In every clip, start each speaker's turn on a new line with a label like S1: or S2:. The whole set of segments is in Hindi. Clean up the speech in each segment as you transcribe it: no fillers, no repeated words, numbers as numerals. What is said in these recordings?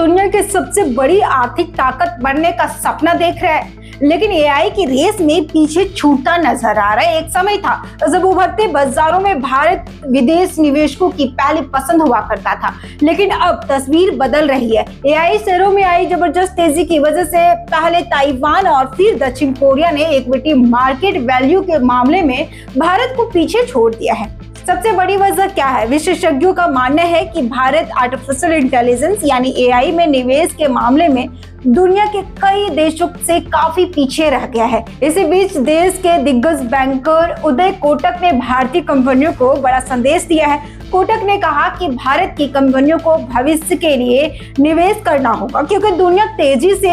S1: दुनिया की सबसे बड़ी आर्थिक ताकत बनने का सपना देख रहा है, लेकिन एआई की रेस में पीछे छूटता नजर आ रहा है। एक समय था जब उभरते बाजारों में भारत विदेश निवेशकों की पहली पसंद हुआ करता था, लेकिन अब तस्वीर बदल रही है। एआई शेयरों में आई जबरदस्त तेजी की वजह से पहले ताइवान और फिर दक्षिण कोरिया ने इक्विटी मार्केट वैल्यू के मामले में भारत को पीछे छोड़ दिया है। सबसे बड़ी वजह क्या है? विशेषज्ञों का मानना है कि भारत आर्टिफिशियल इंटेलिजेंस यानी एआई में निवेश के मामले में दुनिया के कई देशों से काफी पीछे रह गया है। इसी बीच देश के दिग्गज बैंकर उदय कोटक ने भारतीय कंपनियों को बड़ा संदेश दिया है। कोटक ने कहा कि भारत की कंपनियों को भविष्य के लिए निवेश करना होगा क्योंकि दुनिया तेजी से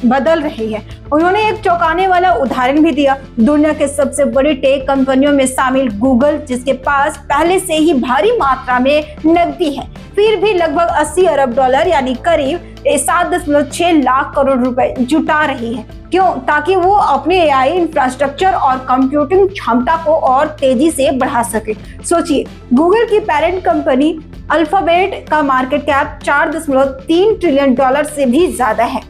S1: बदल रही है। उन्होंने एक चौंकाने वाला उदाहरण भी दिया। दुनिया के सबसे बड़ी टेक कंपनियों में शामिल गूगल, जिसके पास पहले से ही भारी मात्रा में नकदी है, फिर भी लगभग 80 अरब डॉलर यानी करीब 7.6 लाख करोड़ रुपए जुटा रही है। क्यों? ताकि वो अपने एआई इंफ्रास्ट्रक्चर और कंप्यूटिंग क्षमता को और तेजी से बढ़ा सके। सोचिए, गूगल की पेरेंट कंपनी अल्फाबेट का मार्केट कैप 4.3 ट्रिलियन डॉलर से भी ज्यादा है।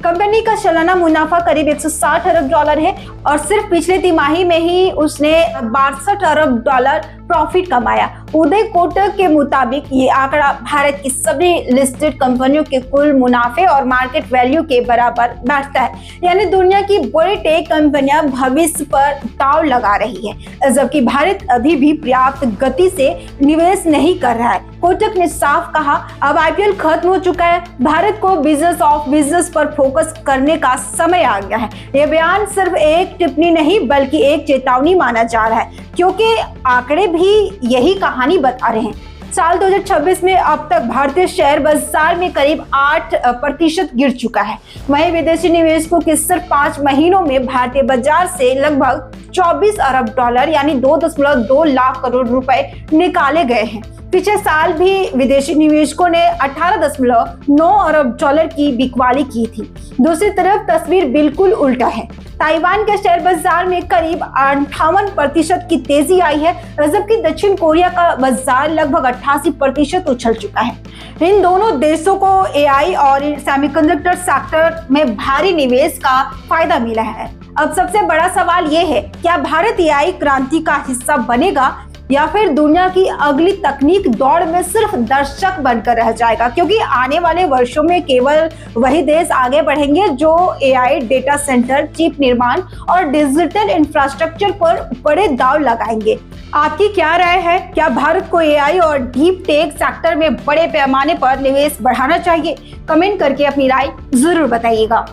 S1: कंपनी का सालाना मुनाफा करीब 160 अरब डॉलर है और सिर्फ पिछले तिमाही में ही उसने 62 अरब डॉलर प्रॉफिट कमाया। उदय कोटक के मुताबिक ये आंकड़ा भारत की सभी लिस्टेड कंपनियों के कुल मुनाफे और मार्केट वैल्यू के बराबर बैठता है। यानी दुनिया की बड़ी टेक कंपनियां भविष्य पर दांव लगा रही है, जबकि भारत अभी भी पर्याप्त गति से निवेश नहीं कर रहा है। कोटक ने साफ कहा, अब आईपीएल खत्म हो चुका है, भारत को बिजनेस ऑफ बिजनेस पर फोकस करने का समय आ गया है। यह बयान सिर्फ एक टिप्पणी नहीं बल्कि एक चेतावनी माना जा रहा है, क्योंकि आंकड़े भी यही कहानी बता रहे हैं। साल 2026 में अब तक भारतीय शेयर बाजार में करीब 8% गिर चुका है। वहीं विदेशी निवेशकों के सिर्फ 5 महीनों में भारतीय बाजार से लगभग 24 अरब डॉलर यानी 2.2 लाख करोड़ रुपए निकाले गए हैं। पिछले साल भी विदेशी निवेशकों ने 18.9 अरब डॉलर की बिकवाली की थी। दूसरी तरफ तस्वीर बिल्कुल उल्टा है। ताइवान के शेयर बाजार में करीब 58% की तेजी आई है, जबकि दक्षिण कोरिया का बाजार लगभग 88% उछल चुका है। इन दोनों देशों को एआई और सेमीकंडक्टर सेक्टर में भारी निवेश का फायदा मिला है। अब सबसे बड़ा सवाल ये है, क्या भारत एआई क्रांति का हिस्सा बनेगा या फिर दुनिया की अगली तकनीक दौड़ में सिर्फ दर्शक बनकर रह जाएगा? क्योंकि आने वाले वर्षों में केवल वही देश आगे बढ़ेंगे जो एआई, डेटा सेंटर, चिप निर्माण और डिजिटल इंफ्रास्ट्रक्चर पर बड़े दांव लगाएंगे। आपकी क्या राय है? क्या भारत को एआई और डीप टेक सेक्टर में बड़े पैमाने पर निवेश बढ़ाना चाहिए? कमेंट करके अपनी राय जरूर बताइएगा।